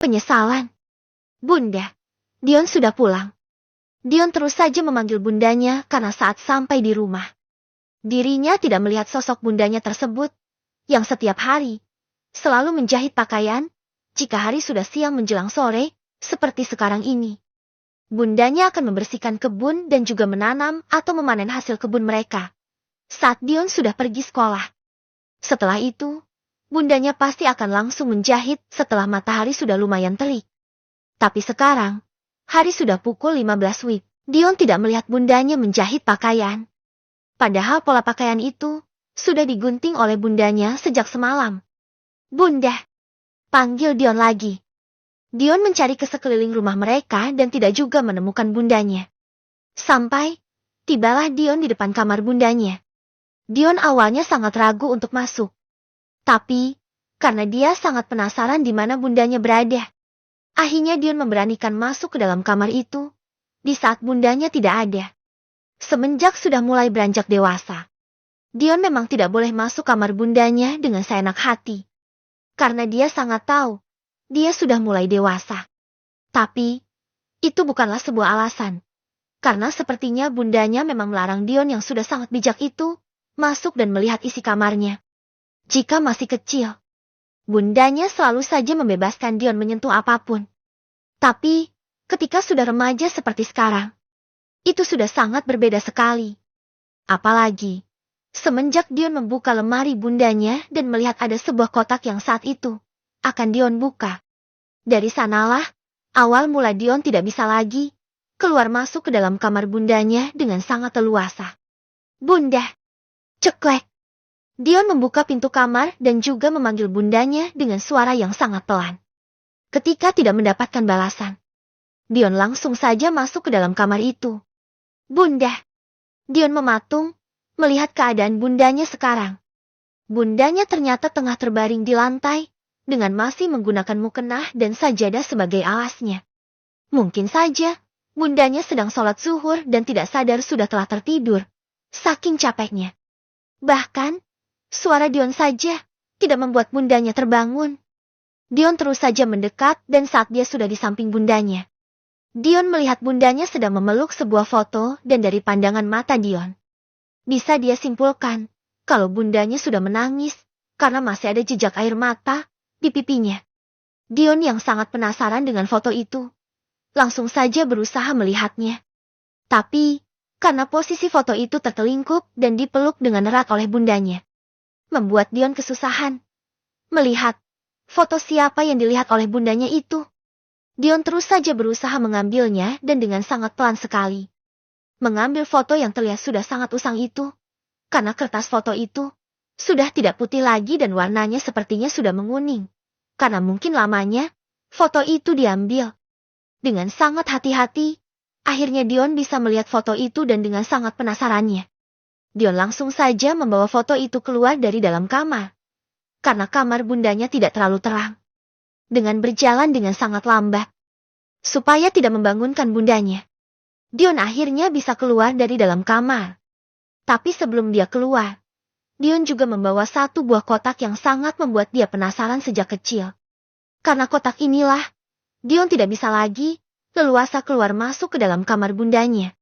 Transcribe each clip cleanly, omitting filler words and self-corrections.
penyesalan. Bunda, Dion sudah pulang. Dion terus saja memanggil bundanya karena saat sampai di rumah, dirinya tidak melihat sosok bundanya tersebut, yang setiap hari selalu menjahit pakaian, jika hari sudah siang menjelang sore, seperti sekarang ini. Bundanya akan membersihkan kebun dan juga menanam atau memanen hasil kebun mereka, saat Dion sudah pergi sekolah. Setelah itu, bundanya pasti akan langsung menjahit setelah matahari sudah lumayan terik. Tapi sekarang, hari sudah pukul 15 WIB. Dion tidak melihat bundanya menjahit pakaian. Padahal pola pakaian itu sudah digunting oleh bundanya sejak semalam. Bunda, panggil Dion lagi. Dion mencari ke sekeliling rumah mereka dan tidak juga menemukan bundanya. Sampai, tibalah Dion di depan kamar bundanya. Dion awalnya sangat ragu untuk masuk. Tapi, karena dia sangat penasaran di mana bundanya berada, akhirnya Dion memberanikan masuk ke dalam kamar itu, di saat bundanya tidak ada. Semenjak sudah mulai beranjak dewasa, Dion memang tidak boleh masuk kamar bundanya dengan seenak hati. Karena dia sangat tahu, dia sudah mulai dewasa. Tapi, itu bukanlah sebuah alasan. Karena sepertinya bundanya memang melarang Dion yang sudah sangat bijak itu, masuk dan melihat isi kamarnya. Jika masih kecil, bundanya selalu saja membebaskan Dion menyentuh apapun. Tapi, ketika sudah remaja seperti sekarang, itu sudah sangat berbeda sekali. Apalagi, semenjak Dion membuka lemari bundanya dan melihat ada sebuah kotak yang saat itu akan Dion buka. Dari sanalah, awal mula Dion tidak bisa lagi keluar masuk ke dalam kamar bundanya dengan sangat leluasa. Bunda, ceklek. Dion membuka pintu kamar dan juga memanggil bundanya dengan suara yang sangat pelan. Ketika tidak mendapatkan balasan, Dion langsung saja masuk ke dalam kamar itu. Bunda. Dion mematung, melihat keadaan bundanya sekarang. Bundanya ternyata tengah terbaring di lantai, dengan masih menggunakan mukena dan sajadah sebagai alasnya. Mungkin saja, bundanya sedang sholat zuhur dan tidak sadar sudah telah tertidur, saking capeknya. Bahkan, suara Dion saja tidak membuat bundanya terbangun. Dion terus saja mendekat dan saat dia sudah di samping bundanya, Dion melihat bundanya sedang memeluk sebuah foto dan dari pandangan mata Dion, bisa dia simpulkan kalau bundanya sudah menangis karena masih ada jejak air mata di pipinya. Dion yang sangat penasaran dengan foto itu, langsung saja berusaha melihatnya. Tapi, karena posisi foto itu tertelingkup dan dipeluk dengan erat oleh bundanya, membuat Dion kesusahan melihat foto siapa yang dilihat oleh bundanya itu. Dion terus saja berusaha mengambilnya dan dengan sangat pelan sekali mengambil foto yang terlihat sudah sangat usang itu, karena kertas foto itu sudah tidak putih lagi dan warnanya sepertinya sudah menguning, karena mungkin lamanya foto itu diambil. Dengan sangat hati-hati, akhirnya Dion bisa melihat foto itu dan dengan sangat penasarannya, Dion langsung saja membawa foto itu keluar dari dalam kamar. Karena kamar bundanya tidak terlalu terang. Dengan berjalan dengan sangat lambat, supaya tidak membangunkan bundanya, Dion akhirnya bisa keluar dari dalam kamar. Tapi sebelum dia keluar, Dion juga membawa satu buah kotak yang sangat membuat dia penasaran sejak kecil. Karena kotak inilah, Dion tidak bisa lagi leluasa keluar masuk ke dalam kamar bundanya.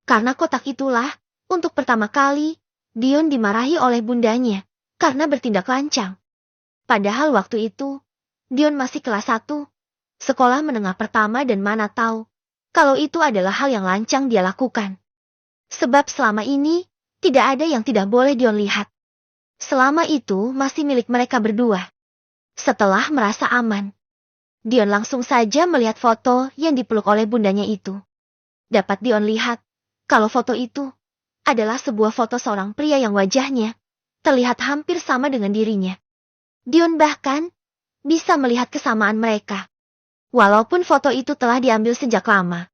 Karena kotak itulah, untuk pertama kali, Dion dimarahi oleh bundanya karena bertindak lancang. Padahal waktu itu, Dion masih kelas 1, sekolah menengah pertama dan mana tahu kalau itu adalah hal yang lancang dia lakukan. Sebab selama ini, tidak ada yang tidak boleh Dion lihat. Selama itu masih milik mereka berdua. Setelah merasa aman, Dion langsung saja melihat foto yang dipeluk oleh bundanya itu. Dapat Dion lihat kalau foto itu adalah sebuah foto seorang pria yang wajahnya terlihat hampir sama dengan dirinya. Dion bahkan bisa melihat kesamaan mereka. Walaupun foto itu telah diambil sejak lama.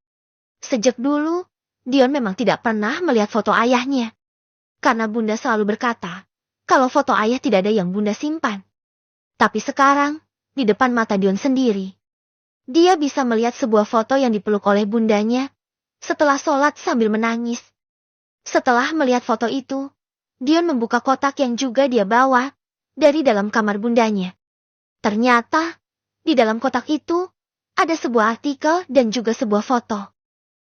Sejak dulu, Dion memang tidak pernah melihat foto ayahnya. Karena bunda selalu berkata, kalau foto ayah tidak ada yang bunda simpan. Tapi sekarang, di depan mata Dion sendiri, dia bisa melihat sebuah foto yang dipeluk oleh bundanya setelah sholat sambil menangis. Setelah melihat foto itu, Dion membuka kotak yang juga dia bawa dari dalam kamar bundanya. Ternyata, Di dalam kotak itu, ada sebuah artikel dan juga sebuah foto.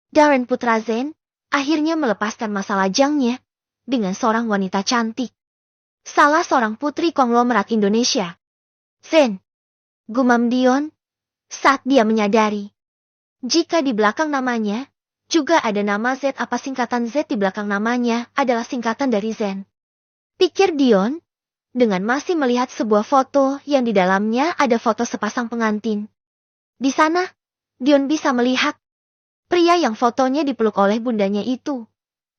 Darren Putra Zen akhirnya melepaskan masa lajangnya dengan seorang wanita cantik. Salah seorang putri konglomerat Indonesia. Zen, gumam Dion, saat dia menyadari. Jika di belakang namanya, juga ada nama Z, apa singkatan Z di belakang namanya adalah singkatan dari Zen. Pikir Dion, dengan masih melihat sebuah foto yang di dalamnya ada foto sepasang pengantin. Di sana, Dion bisa melihat pria yang fotonya dipeluk oleh bundanya itu.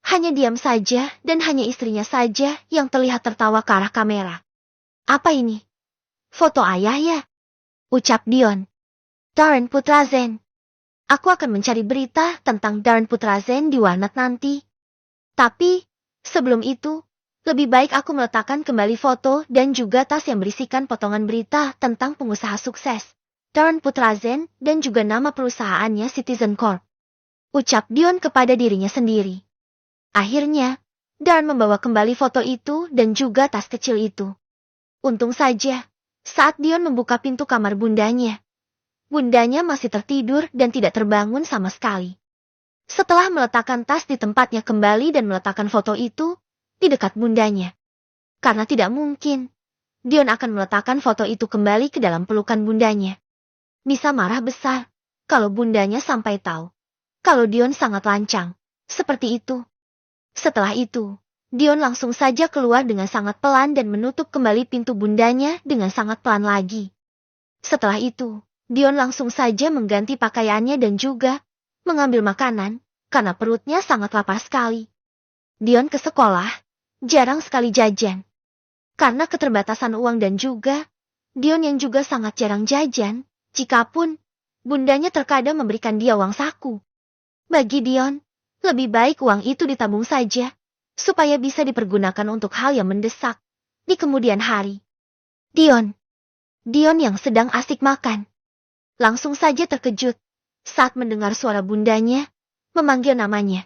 Hanya diam saja dan hanya istrinya saja yang terlihat tertawa ke arah kamera. Apa ini? Foto ayah ya? Ucap Dion. Darren Putra Zen. Aku akan mencari berita tentang Darren Putra Zen di warnet nanti. Tapi, sebelum itu, lebih baik aku meletakkan kembali foto dan juga tas yang berisikan potongan berita tentang pengusaha sukses, Darren Putra Zen, dan juga nama perusahaannya Citizen Corp. Ucap Dion kepada dirinya sendiri. Akhirnya, Darren membawa kembali foto itu dan juga tas kecil itu. Untung saja, saat Dion membuka pintu kamar bundanya masih tertidur dan tidak terbangun sama sekali. Setelah meletakkan tas di tempatnya kembali dan meletakkan foto itu di dekat bundanya. Karena tidak mungkin, Dion akan meletakkan foto itu kembali ke dalam pelukan bundanya. Bisa marah besar kalau bundanya sampai tahu kalau Dion sangat lancang seperti itu. Setelah itu, Dion langsung saja keluar dengan sangat pelan dan menutup kembali pintu bundanya dengan sangat pelan lagi. Setelah itu, Dion langsung saja mengganti pakaiannya dan juga mengambil makanan, karena perutnya sangat lapar sekali. Dion ke sekolah, jarang sekali jajan. Karena keterbatasan uang dan juga, Dion yang juga sangat jarang jajan, jikapun, bundanya terkadang memberikan dia uang saku. Bagi Dion, lebih baik uang itu ditabung saja, supaya bisa dipergunakan untuk hal yang mendesak di kemudian hari. Dion yang sedang asik makan, langsung saja terkejut saat mendengar suara bundanya memanggil namanya.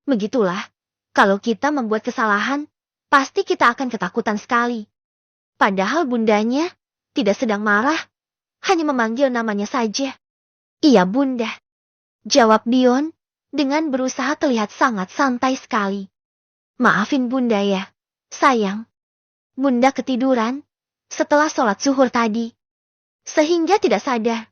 Begitulah, kalau kita membuat kesalahan, pasti kita akan ketakutan sekali. Padahal bundanya tidak sedang marah, hanya memanggil namanya saja. Iya bunda, jawab Dion dengan berusaha terlihat sangat santai sekali. Maafin bunda ya, sayang. Bunda ketiduran setelah sholat zuhur tadi, sehingga tidak sadar.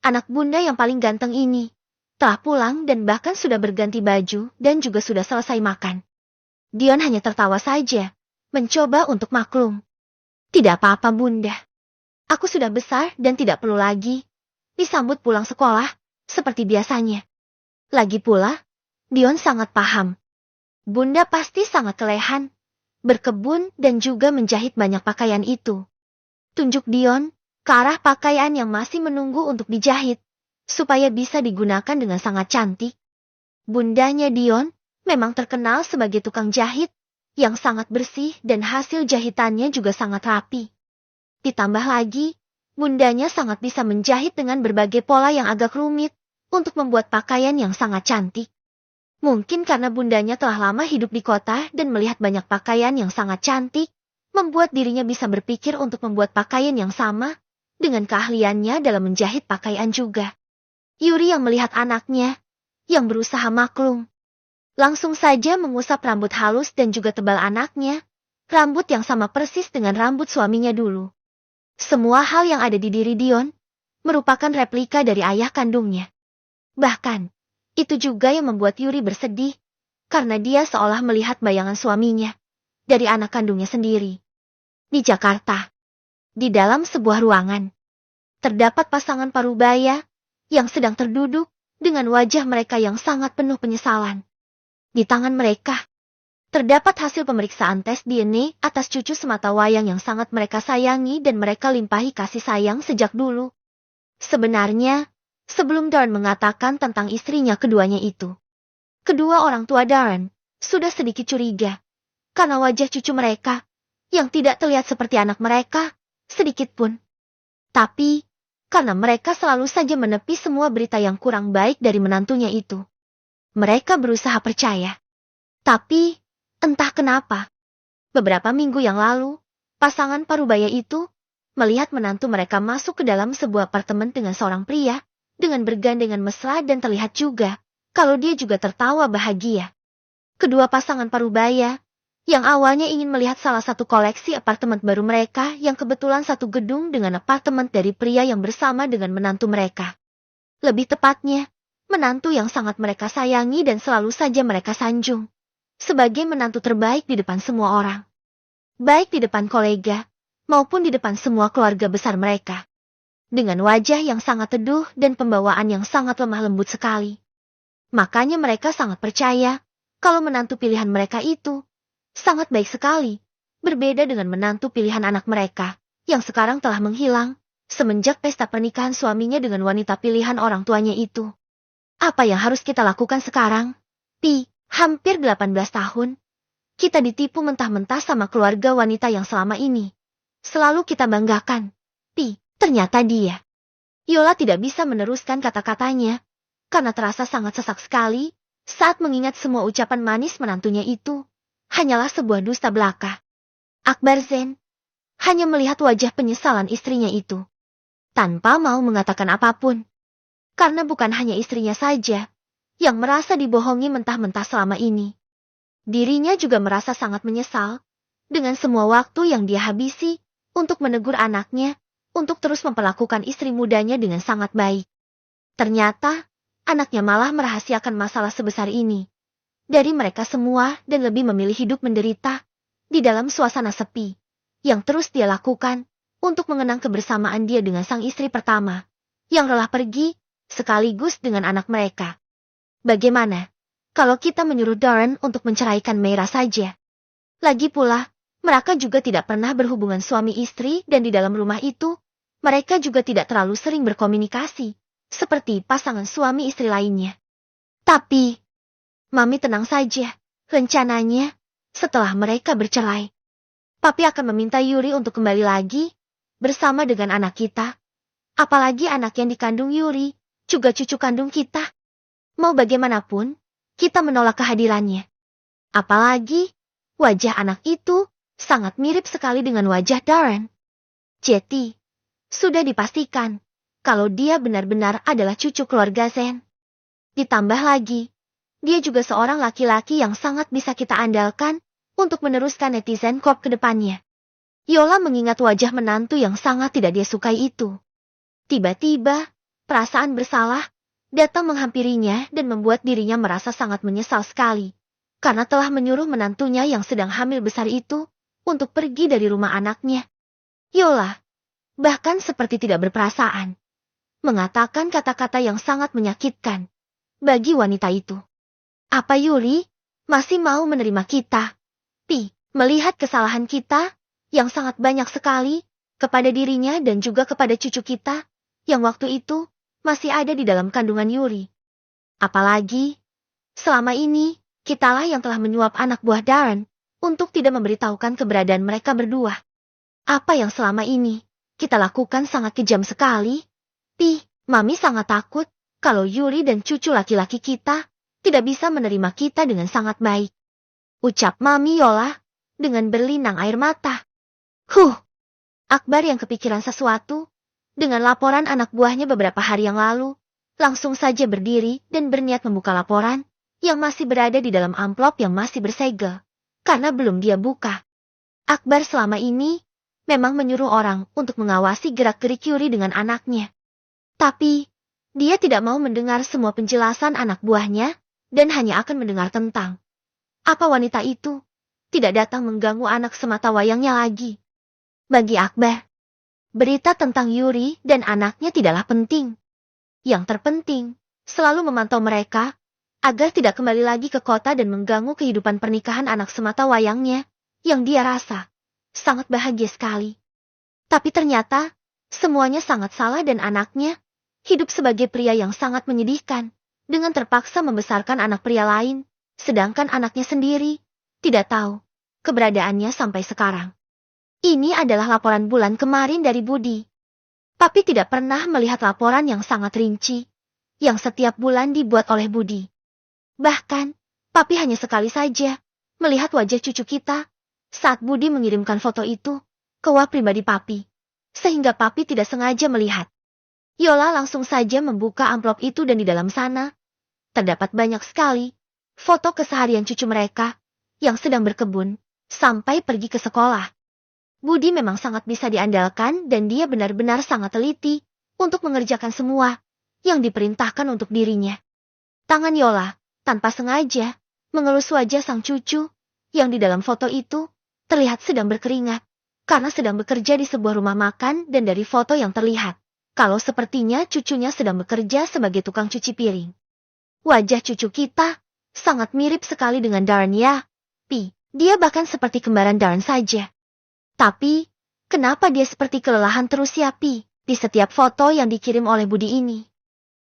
Anak bunda yang paling ganteng ini telah pulang dan bahkan sudah berganti baju dan juga sudah selesai makan. Dion hanya tertawa saja, mencoba untuk maklum. Tidak apa-apa bunda. Aku sudah besar dan tidak perlu lagi disambut pulang sekolah seperti biasanya. Lagi pula, Dion sangat paham. Bunda pasti sangat kelehan, berkebun dan juga menjahit banyak pakaian itu. Tunjuk Dion ke arah pakaian yang masih menunggu untuk dijahit, supaya bisa digunakan dengan sangat cantik. Bundanya Dion memang terkenal sebagai tukang jahit, yang sangat bersih dan hasil jahitannya juga sangat rapi. Ditambah lagi, bundanya sangat bisa menjahit dengan berbagai pola yang agak rumit, untuk membuat pakaian yang sangat cantik. Mungkin karena bundanya telah lama hidup di kota dan melihat banyak pakaian yang sangat cantik, membuat dirinya bisa berpikir untuk membuat pakaian yang sama, dengan keahliannya dalam menjahit pakaian juga. Yuri yang melihat anaknya, yang berusaha maklum, langsung saja mengusap rambut halus dan juga tebal anaknya, rambut yang sama persis dengan rambut suaminya dulu. Semua hal yang ada di diri Dion, merupakan replika dari ayah kandungnya. Bahkan, itu juga yang membuat Yuri bersedih, karena dia seolah melihat bayangan suaminya, dari anak kandungnya sendiri. Di Jakarta, di dalam sebuah ruangan, terdapat pasangan parubaya yang sedang terduduk dengan wajah mereka yang sangat penuh penyesalan. Di tangan mereka, terdapat hasil pemeriksaan tes DNA atas cucu sematawayang yang sangat mereka sayangi dan mereka limpahi kasih sayang sejak dulu. Sebenarnya, sebelum Darren mengatakan tentang istrinya keduanya itu, kedua orang tua Darren sudah sedikit curiga, karena wajah cucu mereka, yang tidak terlihat seperti anak mereka, sedikit pun. Tapi, karena mereka selalu saja menepi semua berita yang kurang baik dari menantunya itu, mereka berusaha percaya. Tapi, entah kenapa, beberapa minggu yang lalu, pasangan parubaya itu melihat menantu mereka masuk ke dalam sebuah apartemen dengan seorang pria, dengan bergandengan mesra dan terlihat juga, kalau dia juga tertawa bahagia. Kedua pasangan parubaya, yang awalnya ingin melihat salah satu koleksi apartemen baru mereka yang kebetulan satu gedung dengan apartemen dari pria yang bersama dengan menantu mereka. Lebih tepatnya, menantu yang sangat mereka sayangi dan selalu saja mereka sanjung. Sebagai menantu terbaik di depan semua orang. Baik di depan kolega, maupun di depan semua keluarga besar mereka. Dengan wajah yang sangat teduh dan pembawaan yang sangat lemah lembut sekali. Makanya mereka sangat percaya, kalau menantu pilihan mereka itu sangat baik sekali, berbeda dengan menantu pilihan anak mereka, yang sekarang telah menghilang, semenjak pesta pernikahan suaminya dengan wanita pilihan orang tuanya itu. Apa yang harus kita lakukan sekarang? Hampir 18 tahun, kita ditipu mentah-mentah sama keluarga wanita yang selama ini selalu kita banggakan. Ternyata dia. Yola tidak bisa meneruskan kata-katanya, karena terasa sangat sesak sekali, saat mengingat semua ucapan manis menantunya itu. Hanyalah sebuah dusta belaka. Akbar Zen hanya melihat wajah penyesalan istrinya itu, tanpa mau mengatakan apapun. Karena bukan hanya istrinya saja yang merasa dibohongi mentah-mentah selama ini. Dirinya juga merasa sangat menyesal dengan semua waktu yang dia habisi untuk menegur anaknya, untuk terus memperlakukan istri mudanya dengan sangat baik. Ternyata, anaknya malah merahasiakan masalah sebesar ini dari mereka semua dan lebih memilih hidup menderita di dalam suasana sepi yang terus dia lakukan untuk mengenang kebersamaan dia dengan sang istri pertama yang rela pergi sekaligus dengan anak mereka. Bagaimana kalau kita menyuruh Darren untuk menceraikan Meira saja? Lagi pula, mereka juga tidak pernah berhubungan suami istri dan di dalam rumah itu, mereka juga tidak terlalu sering berkomunikasi seperti pasangan suami istri lainnya. Tapi Mami tenang saja, rencananya, setelah mereka bercerai, Papi akan meminta Yuri untuk kembali lagi, bersama dengan anak kita. Apalagi anak yang dikandung Yuri, juga cucu kandung kita. Mau bagaimanapun, kita menolak kehadirannya. Apalagi, wajah anak itu sangat mirip sekali dengan wajah Darren. Jadi, sudah dipastikan, kalau dia benar-benar adalah cucu keluarga Zen. Ditambah lagi, dia juga seorang laki-laki yang sangat bisa kita andalkan untuk meneruskan netizen corp ke depannya. Yola mengingat wajah menantu yang sangat tidak dia sukai itu. Tiba-tiba, perasaan bersalah datang menghampirinya dan membuat dirinya merasa sangat menyesal sekali. Karena telah menyuruh menantunya yang sedang hamil besar itu untuk pergi dari rumah anaknya. Yola, bahkan seperti tidak berperasaan, mengatakan kata-kata yang sangat menyakitkan bagi wanita itu. Apa Yuri masih mau menerima kita? Melihat kesalahan kita yang sangat banyak sekali kepada dirinya dan juga kepada cucu kita yang waktu itu masih ada di dalam kandungan Yuri. Apalagi, selama ini kitalah yang telah menyuap anak buah Darren untuk tidak memberitahukan keberadaan mereka berdua. Apa yang selama ini kita lakukan sangat kejam sekali. Mami sangat takut kalau Yuri dan cucu laki-laki kita tidak bisa menerima kita dengan sangat baik. Ucap Mami Yola dengan berlinang air mata. Akbar yang kepikiran sesuatu dengan laporan anak buahnya beberapa hari yang lalu, langsung saja berdiri dan berniat membuka laporan yang masih berada di dalam amplop yang masih bersegel, karena belum dia buka. Akbar selama ini memang menyuruh orang untuk mengawasi gerak-gerik Yuri dengan anaknya. Tapi, dia tidak mau mendengar semua penjelasan anak buahnya, dan hanya akan mendengar tentang apa wanita itu tidak datang mengganggu anak semata wayangnya lagi. Bagi Akbar, berita tentang Yuri dan anaknya tidaklah penting. Yang terpenting, selalu memantau mereka, agar tidak kembali lagi ke kota dan mengganggu kehidupan pernikahan anak semata wayangnya, yang dia rasa sangat bahagia sekali. Tapi ternyata, semuanya sangat salah dan anaknya hidup sebagai pria yang sangat menyedihkan, dengan terpaksa membesarkan anak pria lain, sedangkan anaknya sendiri tidak tahu keberadaannya sampai sekarang. Ini adalah laporan bulan kemarin dari Budi. Papi tidak pernah melihat laporan yang sangat rinci, yang setiap bulan dibuat oleh Budi. Bahkan, Papi hanya sekali saja melihat wajah cucu kita saat Budi mengirimkan foto itu ke WA pribadi Papi. sehingga papi tidak sengaja melihat. Yola langsung saja membuka amplop itu dan di dalam sana, terdapat banyak sekali foto keseharian cucu mereka yang sedang berkebun sampai pergi ke sekolah. Budi memang sangat bisa diandalkan dan dia benar-benar sangat teliti untuk mengerjakan semua yang diperintahkan untuk dirinya. Tangan Yola, tanpa sengaja, mengelus wajah sang cucu yang di dalam foto itu terlihat sedang berkeringat karena sedang bekerja di sebuah rumah makan dan dari foto yang terlihat, kalau sepertinya cucunya sedang bekerja sebagai tukang cuci piring. Wajah cucu kita sangat mirip sekali dengan Darren ya, Pi. Dia bahkan seperti kembaran Darren saja. Tapi, kenapa dia seperti kelelahan terus ya Pi, di setiap foto yang dikirim oleh Budi ini?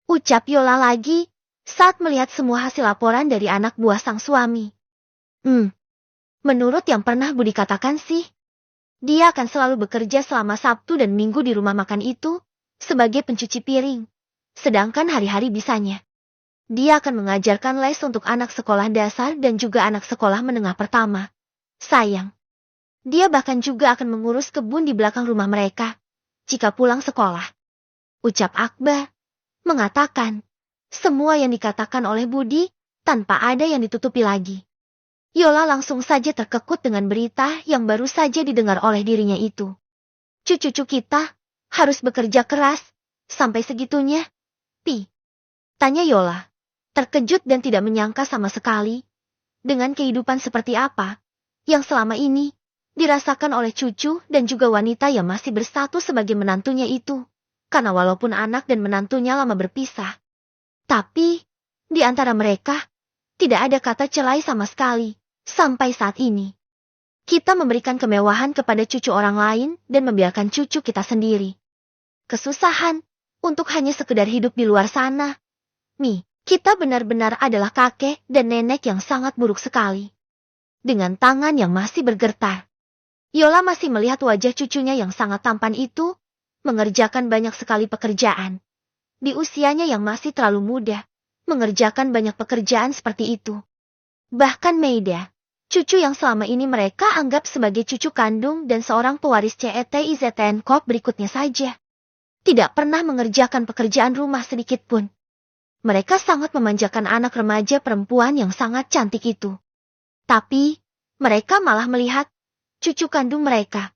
Ucap Yola lagi, saat melihat semua hasil laporan dari anak buah sang suami. Menurut yang pernah Budi katakan sih, dia akan selalu bekerja selama Sabtu dan Minggu di rumah makan itu, sebagai pencuci piring. Sedangkan hari-hari bisanya, dia akan mengajarkan les untuk anak sekolah dasar dan juga anak sekolah menengah pertama. Sayang, dia bahkan juga akan mengurus kebun di belakang rumah mereka, jika pulang sekolah. Ucap Akbar, mengatakan, semua yang dikatakan oleh Budi, tanpa ada yang ditutupi lagi. Yola langsung saja terkekut dengan berita yang baru saja didengar oleh dirinya itu. Cucu kita harus bekerja keras, sampai segitunya, Pi? Tanya Yola, terkejut dan tidak menyangka sama sekali, dengan kehidupan seperti apa, yang selama ini, dirasakan oleh cucu dan juga wanita yang masih berstatus sebagai menantunya itu, karena walaupun anak dan menantunya lama berpisah. Tapi, di antara mereka, tidak ada kata cerai sama sekali. Sampai saat ini, kita memberikan kemewahan kepada cucu orang lain dan membiarkan cucu kita sendiri kesusahan untuk hanya sekedar hidup di luar sana. Kita benar-benar adalah kakek dan nenek yang sangat buruk sekali. Dengan tangan yang masih bergetar, Yola masih melihat wajah cucunya yang sangat tampan itu, mengerjakan banyak sekali pekerjaan. Di usianya yang masih terlalu muda, mengerjakan banyak pekerjaan seperti itu. Bahkan Maida, cucu yang selama ini mereka anggap sebagai cucu kandung dan seorang pewaris CETIZTN Corp berikutnya saja, tidak pernah mengerjakan pekerjaan rumah sedikit pun. Mereka sangat memanjakan anak remaja perempuan yang sangat cantik itu. Tapi, mereka malah melihat cucu kandung mereka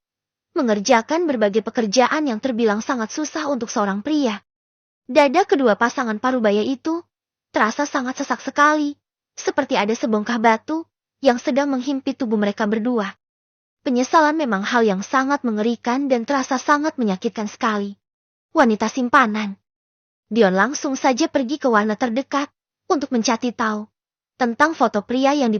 mengerjakan berbagai pekerjaan yang terbilang sangat susah untuk seorang pria. Dada kedua pasangan parubaya itu terasa sangat sesak sekali, seperti ada sebongkah batu yang sedang menghimpit tubuh mereka berdua. Penyesalan memang hal yang sangat mengerikan dan terasa sangat menyakitkan sekali. Wanita simpanan. Dion langsung saja pergi ke warnet terdekat untuk mencari tahu tentang foto pria yang